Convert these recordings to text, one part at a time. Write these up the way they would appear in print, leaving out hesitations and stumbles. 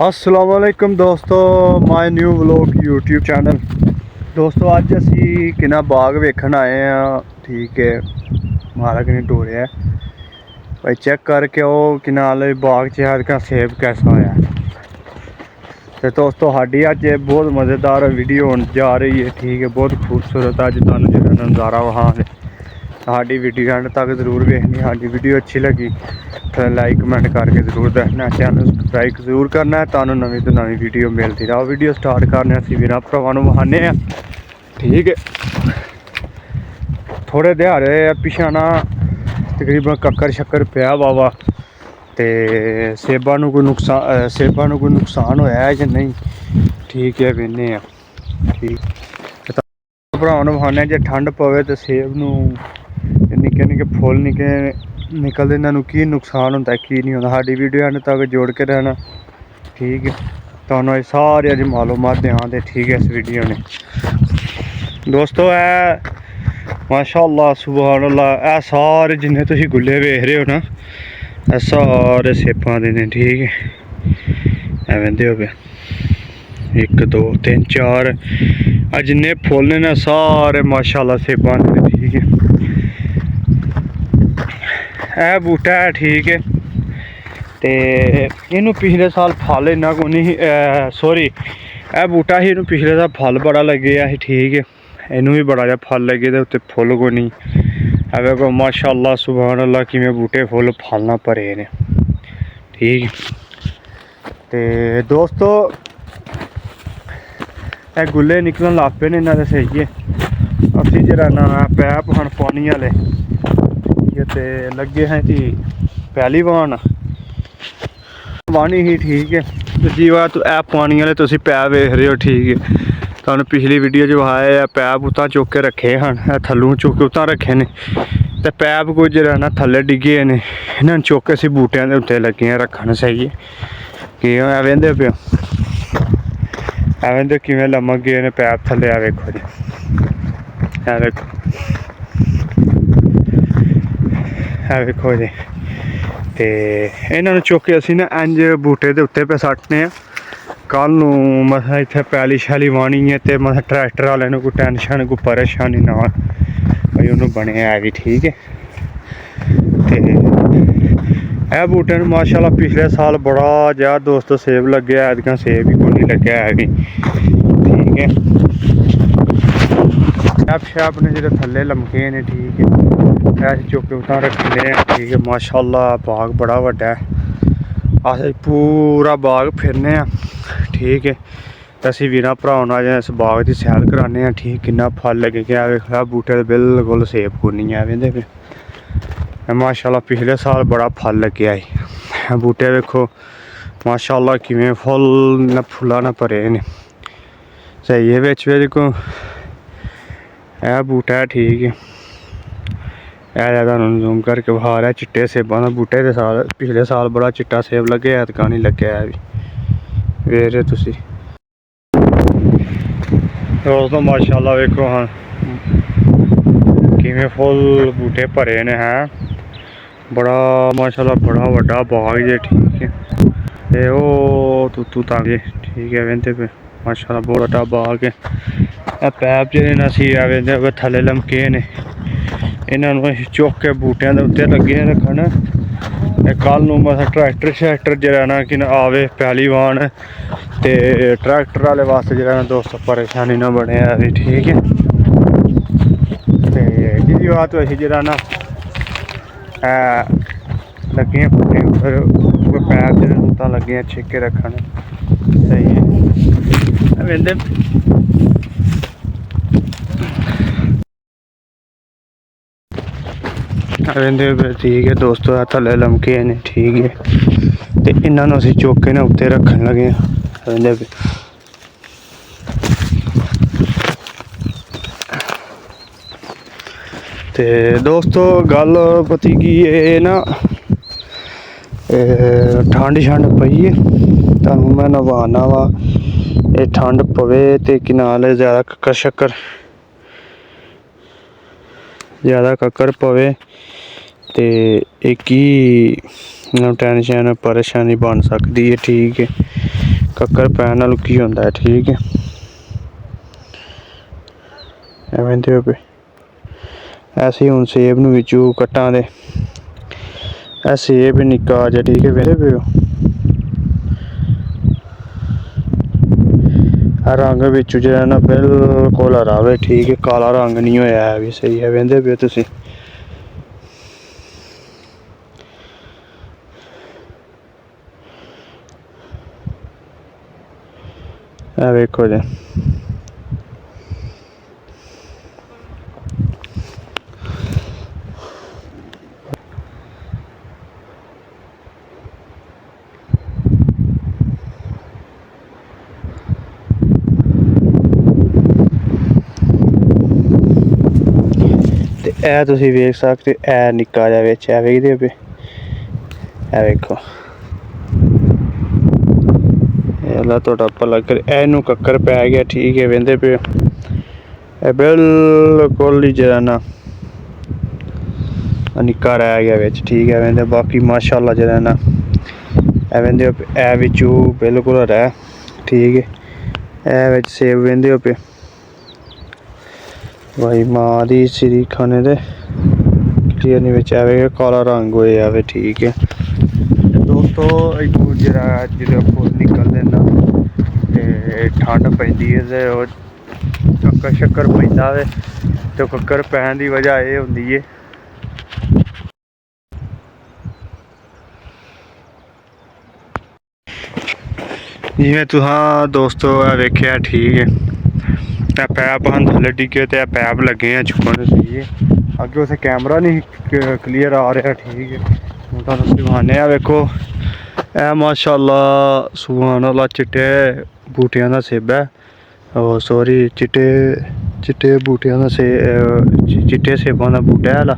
अस्सलामुअलैकुम दोस्तों, my new vlog YouTube channel. दोस्तों अज असी किना बाग वेखन आए हैं। ठीक है, मारा कि टूरिया भाई चेक करके वो किनाल बाग च सेब कैसा होया। तो दोस्तों साड़ी अज बहुत मज़ेदार वीडियो होने जा रही है। ठीक है, बहुत खूबसूरत अज तुहानू जो नज़ारा वहाँ साड़ी वीडियो एंड तक जरूर देखनी। साड़ी वीडियो अच्छी लगी तो लाइक कमेंट करके जरूर दसना, चैनल सबसक्राइब जरूर करना है। तुहानू नवी तो नवी वीडियो मिलती रहो। वीडियो स्टार्ट करने असी वीर भरावां नू वहाने हैं। ठीक है, थोड़े दिहाड़े पिछा ना तकरीबन कक्कर शक्कर पिया वावा तो सेबा नू कोई नुकसान होया है कि नहीं। ठीक है, वेने ठीक भरावां नू वहाने जे ठंड पवे तो सेब नू निक्के निक्के फुल निकलते इन्होंने की नुकसान होंदा की नहीं होंदा। साडी वीडियो एंड तक जोड़ के रहना। ठीक है, तुहानू सारे अज मालूमात देआं दे। ठीक है, इस वीडियो ने दोस्तों है माशाअल्लाह सुभान अल्लाह, ए सारे जिन्ने तुसीं गुल्ले वेख रहे हो ना, ए सारे सेबां दे ने। ठीक है, ए वेंदे हो पे 1 2 3 4 आ जिन्ने फुल ने सारे माशाअल्लाह सेबां दे ने। ठीक है, ए बूटा है। ठीक है, तो इनू पिछले साल फल इन्ना को नहीं सॉरी ए बूटा ही इनू पिछले साल फल बड़ा लगे है। ठीक है, इनू भी बड़ा जहा फल लगे तो उत्ते फुल को नहीं है को माशाअल्लाह सुभान अल्लाह किवें बूटे फुल फल ना भरे ने। ठीक है, तो दोस्तों ए गुल्ले निकलन लग पे ने इन्होंने सही है। असी जरा ना पैप हन पानी वाले ते लगे हैं जी पहली वाहन वाहनी ही। ठीक है, दूजी बार तो ऐ पानी वाले तुम पैप वेख रहे हो। ठीक है, तुहानू पिछली वीडियो च वहाए पैप उतां चुक के रखे हैं, थल्लों चुक के उतां रखे ने तो पैप कुछ जरा ना थल्ले डिगे ने। इन्होंने चुक के असी बूटियां के उत्ते लगे रखन। सही है कि वेंदे पे वेंदे किवें लमक गए ने पैप थल्ले। आ वेखो जी, आ वेखो, है वेखो जी। तो इन्होंने चुक के असी ना इंज बूटे के उत्ते पे सट्टने। कल नू मसा इत्थे पैली शैली वाहनी है तो मसा ट्रैक्टर वाले नू कोई टेंशन कोई परेशानी ना भाई उन्होंने बने है भी। ठीक है, तो यह बूटे माशाअल्लाह पिछले साल बड़ा जहा दोस्तों सेब लगे, ऐतकां सेब भी कोई नहीं लग्या है भी। ठीक है, पैप शैप ने जो थल्ले लमके ने। ठीक है, ऐसे चुक के उतां रखने। ठीक है, माशाअल्लाह बाग बड़ा वड्डा है। अस पूरा बाग फिरने। ठीक है, तो असी वीर भरावां नू अज इस बाग की सैर कराने। ठीक, किन्ना फल लगे क्या वेखा बूटे ते बिल्कुल सेब को नहीं है। वेंदे पे माशाअल्लाह पिछले साल बड़ा फल लगे आई। बूटे वेखो माशाअल्लाह किवें फुल फुल्लां ना भरे ने। सही है, बिच को यह बूटा है। ठीक है, यह तुहानू जूम करके विखा रहा चिट्टे सेबां दा बूटे दे साल पिछले साल बड़ा चिट्टा सेब लगे, ऐतकां नहीं लग्या है भी। वेख रहे तुसी दोस्तों माशाअल्लाह वेखो हाँ किवें फुल बूटे भरे ने हैं। बड़ा माशाअल्लाह बड़ा वड्डा बाग जे। ठीक है, ते ओ तूतू तांगे। ठीक है, वेंदे पे माशाअल्लाह बहुत वड्डा बाग है। पैप जेह्ड़े न असी वेंदे थल्ले लमके ने, इन्होंने चुक के बूटियां के उत्ते लगे रखन। कल नू मसा ट्रैक्टर शैक्टर जरा ना कि आवे पैली वाहन तो ट्रैक्टर वाले वास्ते जरा दोस्तों परेशानी ना बने अभी। ठीक है, तो जी बात असी जरा ना लगे बूटे उपर पैप जो लगे छिके रखन। सही है, वेंदे वेंदे। ठीक है दोस्तों, थल्ले लमके ने। ठीक है, तो इन्होंने असी चुक के ना उत्ते रखन लगे। वेंदे पे तो दोस्तों गल पती की ये ना ठंड शंड पई है, तुहानू मैं नवाना वा। ये ठंड पवे तो किनाल ज़्यादा कक्कर शक्कर ज़्यादा कक्कर पवे तो एक ही टेंशन परेशानी बन सकती है। ठीक है, कक्कर पैन नाल की होंदा है। ठीक है एवें दे पे ऐसे ही हुण सेब नूं विचों कट्टां दे ए सेब निक्का जिहा। ठीक है वेंदे पे हो रंग विचों जिहड़ा ना बिल्कुल हरा वे। ठीक है काला रंग नहीं होया है भी सही है। वेंदे पे तुसीं ਇਹ ਵੇਖੋ ਜੀ ਤੇ ਇਹ ਤੁਸੀਂ ਵੇਖ ਸਕਦੇ ਇਹ ਨਿੱਕਾ ਜਿਹਾ ਵਿੱਚ ਇਹ ਵੇਖਦੇ ਪਏ ਇਹ ਵੇਖੋ अल्लाह थोड़ा भला करे एनू कक्कर पै गया। ठीक है वेंदे पे बिल्कुल ही जरा ना निक्का रह गया बिच। ठीक है वेंदे बाकी माशाअल्लाह जरा ना वेंदे ए विचों बिल्कुल हरा। ठीक है ए विच सेब वेंदे पे भाई मां दी सिरी खाने दे नहीं बिच आवे काला रंग होया आवे। ठीक है दोस्तों इतों जरा जिसले फुल निकलते ना तो ठंड पैंदी है तो कक्कर शक्कर पैंदा है तो कक्कर पैन की वजह यह होंदी है जिवें तुहां दोस्तों वेख्या। ठीक है पैप हम थल्ले डिगे तो पैप लगे हैं चुकन सही है अगे उसे कैमरा नहीं क्लीयर आ रहा। ठीक है हूँ तुहानूं दिखाने वेखो ए माशाअल्लाह सुभान अल्लाह चिट्टे बूटियां दा सेब है। सॉरी चिट्टे चिट्टे बूटियां दा चिट्टे सेबां दा बूटा है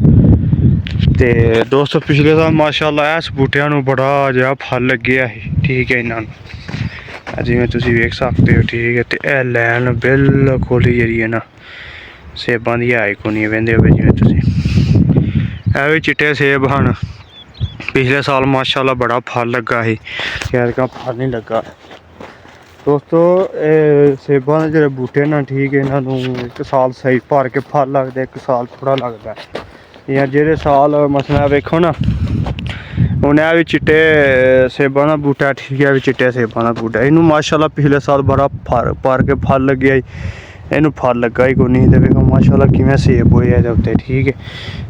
ते दोस्तों पिछले साल माशाअल्लाह इस बूटियां नूं बड़ा जिहा फल लग्गेआ ही। ठीक है इन्हां नूं जिवें तुसीं वेख सकते हो। ठीक है तो यह लैन बिल्कुल ही जेह्ड़ी है ना सेबां दी है कोई नहीं। वेंदे हो जिवें तुसीं एह भी चिट्टे सेब हन पिछले साल माशाअल्लाह बड़ा फल लगा ही ऐतकां फल नहीं लगा। दोस्तों सेबां दे जेह्ड़े बूटे ना ठीक है इन्हां नूं एक साल सही भर के फल लगदा एक साल थोड़ा लगदा जां जेह्ड़े साल मसला वेखो ना हूँ यह भी चिट्टे सेबां दा बूटा। ठीक है भी चिट्टे सेबां दा बूटा इनू माशाअल्लाह पिछले साल बड़ा भर के फल लग्गेआ इनू फल लग्गा ही कोई नहीं तो वेखो माशाअल्लाह किवें सेब होए एहदे उत्ते। ठीक है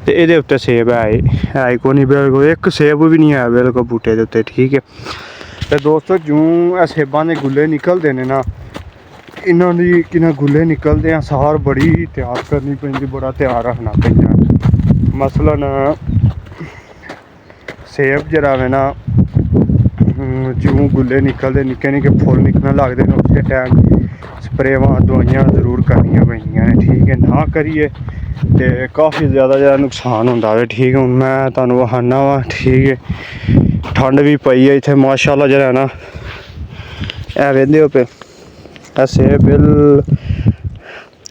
तो एहदे उत्ते सेब है कोई नहीं बिल्कुल एक सेब भी नहीं है बिल्कुल बूटे दे उत्ते। ठीक है तो दोस्तों जूं सेबां दे गुल्ले निकलते हैं ना इन्हां दी किन्ना गुल्ले निकलते हैं सार बड़ी तैयार करनी पैंदी बड़ा तैयार रखना पैंदा। मसलन सेब जरा वे ना जूं गुल्ले निकलते निक्के निक्के फुल निकलन लगते हैं उस टाइम स्प्रेवां दवाइयां जरूर करनियां पैंदियां ने। ठीक है ना करिए तो काफ़ी ज़्यादा नुकसान होंदा है। ठीक है हूँ मैं तुहानूं वखाना वा। ठीक है ठंड भी पई है इत्थे माशाअल्लाह जरा ना ए वेंदे हो पे सेब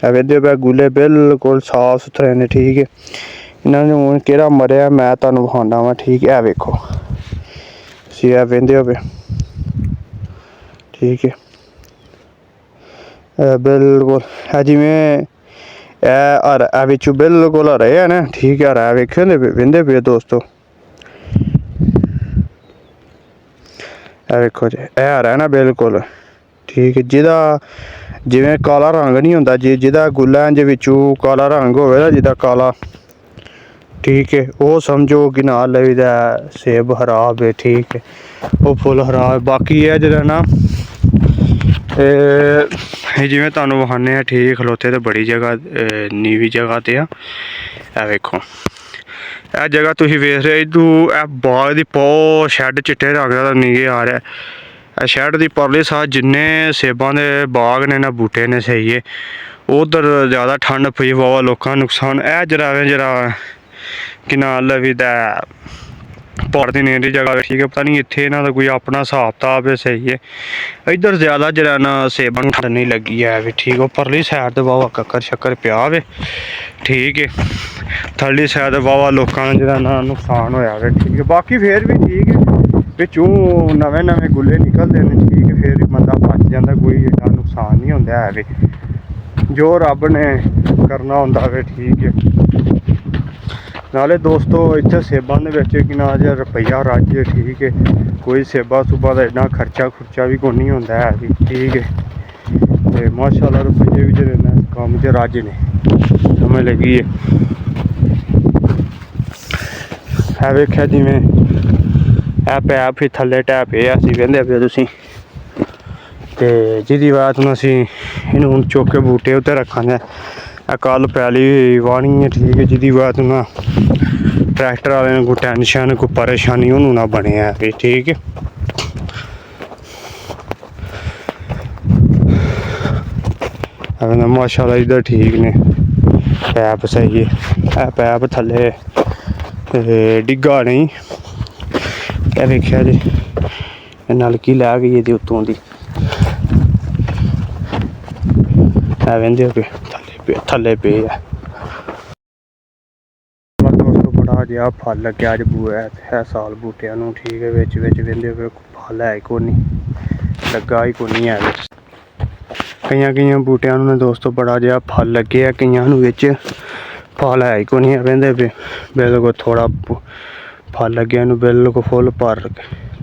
वेंदे पे गुल्ले बिल्कुल साफ सुथरे ने। ठीक है इन्हां नूं हुण केह्ड़ा मरेआ मैं तुहानूं वखाना वा। ठीक है वेखो तुसीं वेंदे हो पे। ठीक है बिल्कुल जिवें हरा बिचों बिल्कुल हरे है ना। ठीक है हरा वेखे वेंदे पे दोस्तों वेखो जी हरा है ना बिल्कुल। ठीक है जिहदा जिवें काला रंग नहीं होंदा जिहदा गुल्ला इंज विचों काला रंग होवे ना जिहदा काला। ठीक है वो समझो कि ना लईदा सेब खराब है। ठीक है वो फुल खराब बाकी है जरा ना जिवें तुहानूं वखाने आ। ठीक खलोते तो बड़ी जगह नीवी जगह ते आ वेखो यह जगह तुसीं वेख रहे इदू बाग दी शैड चिट्टे रंग दा नहीं आ रहा शैड की परली साइड जिन्ने सेबां दे बाग ने ना बूटे ने सही है उधर ज़्यादा ठंड पई वावा लोकां नुकसान जरा कि ना लवीदा पहाड़ दी नेड़ी जगह। ठीक है पता नहीं इत्थे इन्हां दा कोई अपना हिसाब किताब है सही है इधर ज़्यादा जरा ना सेबां नूं ठंड नहीं लगी है भी। ठीक है परली साइड ते वावा कक्कर शक्कर पिया वे। ठीक है थल्ली साइड वावा लोकां दा जरा ना नुकसान होया वे। ठीक है बाकी फिर भी ठीक है ਵਿੱਚੋਂ ਨਵੇਂ ਗੁੱਲੇ ਨਿਕਲਦੇ ਨੇ ਠੀਕ, ਫਿਰ ਬੰਦਾ ਬਚ ਜਾਂਦਾ, ਕੋਈ ਏਡਾ ਨੁਕਸਾਨ ਨਹੀਂ ਹੁੰਦਾ ਹੈ ਵੀ, ਜੋ ਰੱਬ ਨੇ ਕਰਨਾ ਹੁੰਦਾ ਵੇ ਠੀਕ ਹੈ। ਨਾਲੇ ਦੋਸਤੋ ਇੱਥੇ ਸੇਬਾਂ ਦੇ ਵਿੱਚ ਕਿ ਨਾ ਜਿਹਾ ਰੁਪਈਆ ਰੱਜ ਠੀਕ ਹੈ, ਕੋਈ ਸੇਬਾਂ ਸੁਬਾ ਦਾ ਇੰਨਾ ਖਰਚਾ ਵੀ ਕੋਈ ਨਹੀਂ ਹੁੰਦਾ ਹੈ ਵੀ ਠੀਕ ਹੈ। ਤੇ ਮਾਸ਼ਾਅੱਲਾ ਰੁਪਈਏ ਵੀ ਜਿਹੜੇ ਨੇ ਕੰਮ 'ਚ ਰੱਜ ਨੇ, ਸਮਝ ਲੱਗੀ ਹੈ। ਇਹ ਵੇਖਿਆ ਜਿਵੇਂ ਇਹ ਪੈਪ ਹੀ ਥੱਲੇ ਢਹਿ ਪਏ ਆ, ਅਸੀਂ ਵਹਿੰਦੇ ਪਏ ਤੁਸੀਂ, ਤੇ ਜਿਹਦੀ ਬਾਤ ਨੂੰ ਅਸੀਂ ਇਹਨੂੰ ਹੁਣ ਚੁੱਕ ਕੇ ਬੂਟੇ ਉੱਤੇ ਰੱਖਾਂਗੇ। ਕੱਲ ਪੈਲੀ ਵਾਹਣੀ ਹੈ ਠੀਕ ਹੈ, ਜਿਹਦੀ ਬਾਤ ਨਾ ਟਰੈਕਟਰ ਵਾਲੇ ਨੂੰ ਕੋਈ ਟੈਨਸ਼ਨ ਕੋਈ ਪਰੇਸ਼ਾਨੀ ਉਹਨੂੰ ਨਾ ਬਣਿਆ ਵੀ ਠੀਕ ਹੈ। ਮਾਸ਼ਾਅੱਲਾ ਇੱਧਰ ਠੀਕ ਨੇ, ਪੈਪ ਸਹੀ ਹੈ, ਇਹ ਪੈਪ ਥੱਲੇ ਡਿੱਗਾ ਨਹੀਂ। ਇਹ ਵੇਖਿਆ ਜੀ ਨਲਕੀ ਲੈ ਗਈ ਇਹਦੀ ਉੱਤੋਂ ਦੀ, ਇਹ ਵਹਿੰਦੇ ਹੋ ਪਏ ਥੱਲੇ ਪਏ ਆ। ਦੋਸਤੋ ਬੜਾ ਜਿਹਾ ਫਲ ਲੱਗਿਆ ਅੱਜ ਇਹ ਸਾਲ ਬੂਟਿਆਂ ਨੂੰ ਠੀਕ ਹੈ, ਵਿੱਚ ਵਹਿੰਦੇ ਪਏ ਫਲ ਹੈ ਕੋਈ ਨਹੀਂ, ਲੱਗਾ ਹੀ ਕੋਈ ਨਹੀਂ ਹੈ। ਕਈਆਂ ਬੂਟਿਆਂ ਨੂੰ ਦੋਸਤੋ ਬੜਾ ਜਿਹਾ ਫਲ ਲੱਗੇ ਆ, ਕਈਆਂ ਨੂੰ ਵਿੱਚ ਫਲ ਹੈ ਕੋਈ ਨਹੀਂ, ਵਹਿੰਦੇ ਪਏ ਬਿਲਕੁਲ ਥੋੜ੍ਹਾ ਫਲ ਲੱਗਿਆ ਨੂੰ ਬਿਲਕੁਲ ਫੁੱਲ ਭਰ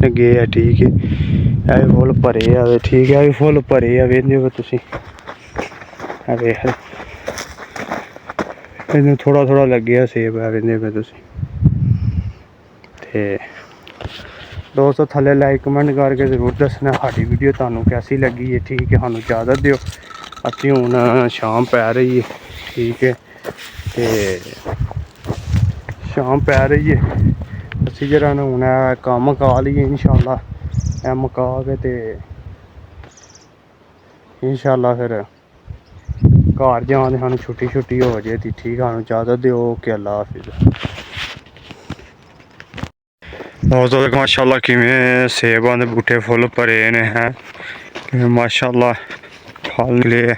ਲੱਗੇ ਆ ਠੀਕ ਹੈ। ਇਹ ਵੀ ਫੁੱਲ ਭਰੇ ਆ ਠੀਕ ਹੈ, ਇਹ ਵੀ ਫੁੱਲ ਭਰੇ ਆ ਵਹਿੰਦੇ ਹੋ ਤੁਸੀਂ, ਵੇਖ ਇਹਨੂੰ ਥੋੜ੍ਹਾ ਲੱਗਿਆ ਸੇਬ ਆ ਵਹਿੰਦੇ ਪਏ ਤੁਸੀਂ। ਤੇ ਦੋਸਤੋ ਥੱਲੇ ਲਾਈਕ ਕਮੈਂਟ ਕਰਕੇ ਜ਼ਰੂਰ ਦੱਸਣਾ ਸਾਡੀ ਵੀਡੀਓ ਤੁਹਾਨੂੰ ਕੈਸੀ ਲੱਗੀ ਹੈ ਠੀਕ ਹੈ, ਸਾਨੂੰ ਇਜਾਜ਼ਤ ਦਿਓ। ਅਸੀਂ ਹੁਣ ਸ਼ਾਮ ਪੈ ਰਹੀ ਹੈ ਠੀਕ ਹੈ, ਤੇ ਸ਼ਾਮ ਪੈ ਰਹੀ ਹੈ, ਅਸੀਂ ਜਿਹੜਾ ਨਾ ਹੁਣ ਕੰਮ ਮੁਕਾ ਲਈਏ ਇਨਸ਼ਾਅੱਲਾ। ਇਹ ਮੁਕਾ ਕੇ ਤੇ ਇਨਸ਼ਾਅੱਲਾ ਫਿਰ ਘਰ ਜਾਣ ਦੇ ਸਾਨੂੰ ਛੁੱਟੀ ਹੋ ਜਾਏ ਤੇ ਠੀਕ, ਸਾਨੂੰ ਇਜਾਜ਼ਤ ਦਿਓ ਕਿ ਅੱਲਾ ਹਾਫਿਜ਼। ਦੋਸਤੋ ਮਾਸ਼ਾਅੱਲਾ ਕਿਵੇਂ ਸੇਬਾਂ ਦੇ ਬੂਟੇ ਫੁੱਲ ਭਰੇ ਨੇ ਹੈ, ਮਾਸ਼ਾਅੱਲਾ ਫਲ ਨਿਕਲੇ।